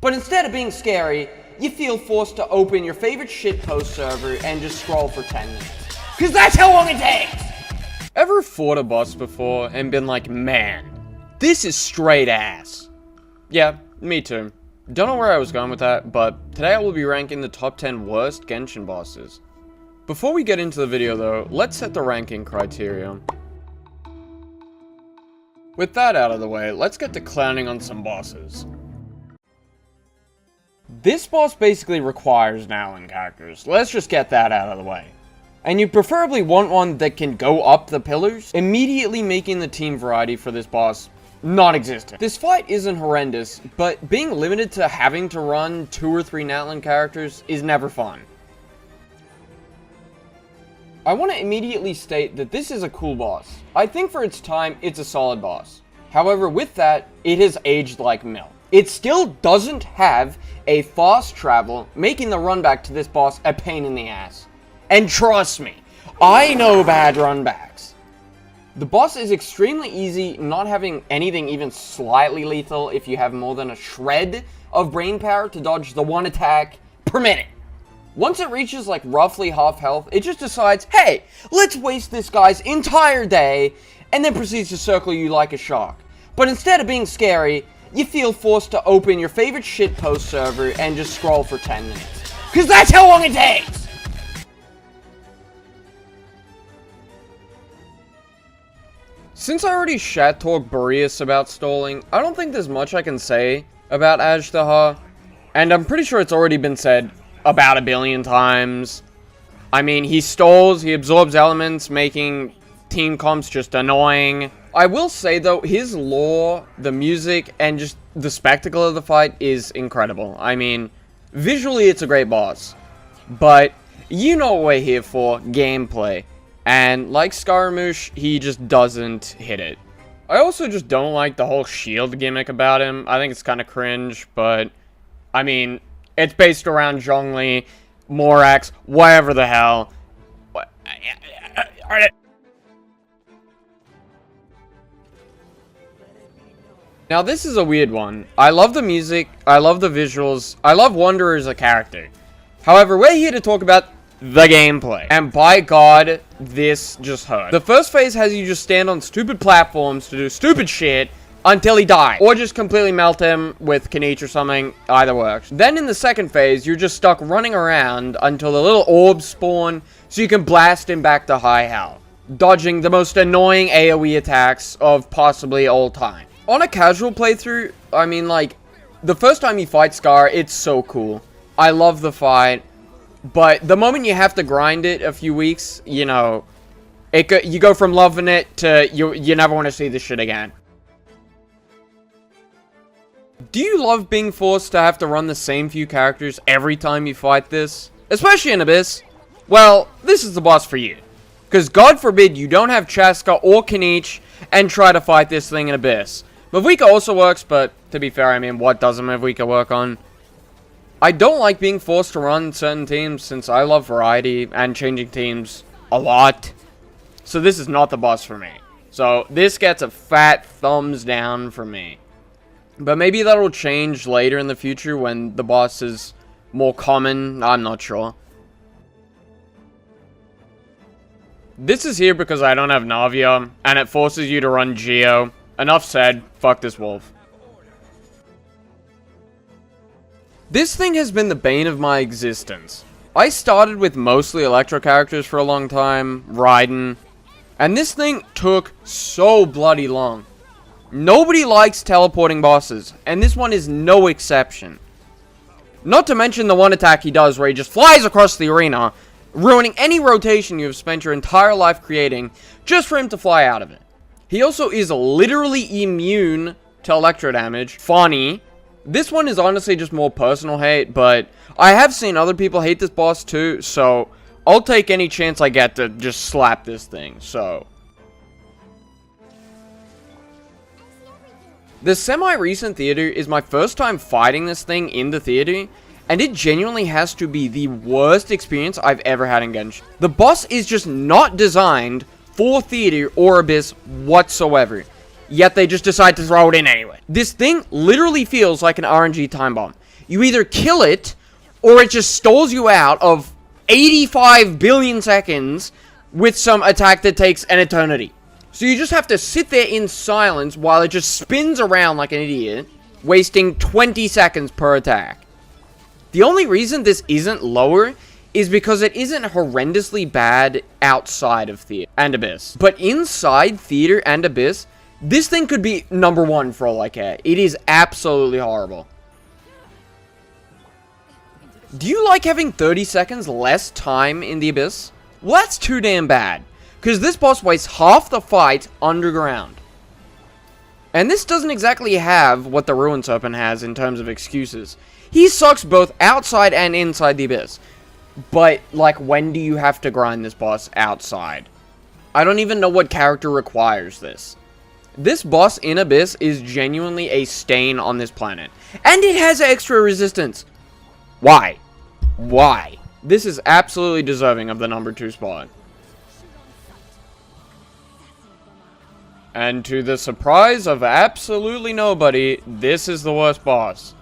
But instead of being scary, you feel forced to open your favorite shitpost server and just scroll for 10 minutes. Cause that's how long it takes! Ever fought a boss before and been like, man, this is straight ass? Yeah, me too. Don't know where I was going with that, but today I will be ranking the top 10 worst Genshin bosses. Before we get into the video though, let's set the ranking criteria. With that out of the way, let's get to clowning on some bosses. This boss basically requires Natlan characters. Let's just get that out of the way. And you preferably want one that can go up the pillars, immediately making the team variety for this boss non-existent. This fight isn't horrendous, but being limited to having to run 2 or 3 Natlan characters is never fun. I want to immediately state that this is a cool boss. I think for its time, it's a solid boss. However, with that, it has aged like milk. It still doesn't have a fast travel, making the run back to this boss a pain in the ass. And trust me, I know bad run backs. The boss is extremely easy, not having anything even slightly lethal if you have more than a shred of brain power to dodge the 1 attack per minute. Once it reaches like roughly half health, it just decides, hey, let's waste this guy's entire day, and then proceeds to circle you like a shark. But instead of being scary, you feel forced to open your favorite shitpost server and just scroll for 10 minutes. Cause that's how long it takes! Since I already shat-talked Boreas about stalling, I don't think there's much I can say about Azhdeez. And I'm pretty sure it's already been said about 1 billion times. I mean, he stalls, he absorbs elements, making team comps just annoying. I will say though, his lore, the music, and just the spectacle of the fight is incredible. I mean, visually it's a great boss. But, you know what we're here for, gameplay. And like Scaramouche, he just doesn't hit it. I also just don't like the whole shield gimmick about him. I think it's kind of cringe, but I mean, it's based around Zhongli, Morax, whatever the hell. Now this is a weird one. I love the music, I love the visuals, I love Wanderer as a character. However, we're here to talk about the gameplay. And by God, this just hurt. The first phase has you just stand on stupid platforms to do stupid shit until he dies. Or just completely melt him with Knight or something. Either works. Then in the second phase, you're just stuck running around until the little orbs spawn so you can blast him back to high health, dodging the most annoying AoE attacks of possibly all time. On a casual playthrough, I mean, like, the first time you fight Scar, it's so cool. I love the fight. But the moment you have to grind it a few weeks, you know, you go from loving it to you never want to see this shit again. Do you love being forced to have to run the same few characters every time you fight this? Especially in Abyss? Well, this is the boss for you. Because God forbid you don't have Chaska or Knight and try to fight this thing in Abyss. Mavika also works, but to be fair, I mean, what doesn't Mavika work on? I don't like being forced to run certain teams since I love variety and changing teams a lot. So this is not the boss for me. So this gets a fat thumbs down from me. But maybe that'll change later in the future when the boss is more common. I'm not sure. This is here because I don't have Navia and it forces you to run Geo. Enough said. Fuck this wolf. This thing has been the bane of my existence. I started with mostly Electro characters for a long time, Raiden, and this thing took so bloody long. Nobody likes teleporting bosses, and this one is no exception. Not to mention the one attack he does where he just flies across the arena, ruining any rotation you have spent your entire life creating just for him to fly out of it. He also is literally immune to electro damage. Funny. This one is honestly just more personal hate, but I have seen other people hate this boss too, so I'll take any chance I get to just slap this thing, so. The semi-recent theater is my first time fighting this thing in the theater, and it genuinely has to be the worst experience I've ever had in Genshin. The boss is just not designed for theater or Abyss whatsoever. yet they just decide to throw it in anyway. This thing literally feels like an RNG time bomb. You either kill it, or it just stalls you out of 85 billion seconds with some attack that takes an eternity. So you just have to sit there in silence while it just spins around like an idiot, wasting 20 seconds per attack. The only reason this isn't lower is because it isn't horrendously bad outside of Theater and Abyss. But inside Theater and Abyss, this thing could be number 1 for all I care. It is absolutely horrible. Do you like having 30 seconds less time in the Abyss? Well, that's too damn bad, because this boss wastes half the fight underground. And this doesn't exactly have what the Ruin Serpent has in terms of excuses. He sucks both outside and inside the Abyss. But, like, when do you have to grind this boss outside? I don't even know what character requires this. This boss in Abyss is genuinely a stain on this planet. And it has extra resistance. Why? Why? This is absolutely deserving of the number 2 spot. And to the surprise of absolutely nobody, this is the worst boss.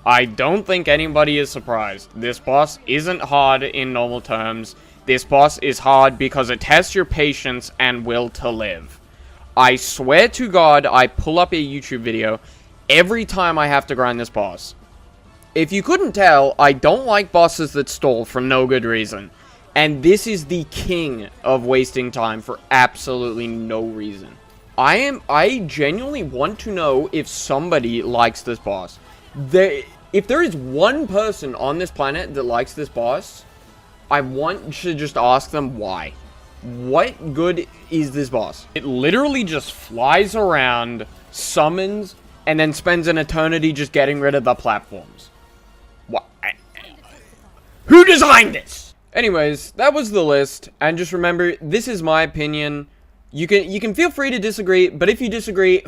I don't think anybody is surprised. This boss isn't hard in normal terms. This boss is hard because it tests your patience and will to live. I swear to God, I pull up a YouTube video every time I have to grind this boss. If you couldn't tell, I don't like bosses that stall for no good reason. And this is the king of wasting time for absolutely no reason. I genuinely want to know if somebody likes this boss. If there is one person on this planet that likes this boss, I want to just ask them why. What good is this boss? It literally just flies around, summons, and then spends an eternity just getting rid of the platforms. What? Who designed this? Anyways, that was the list, and just remember, this is my opinion. You can feel free to disagree, but if you disagree,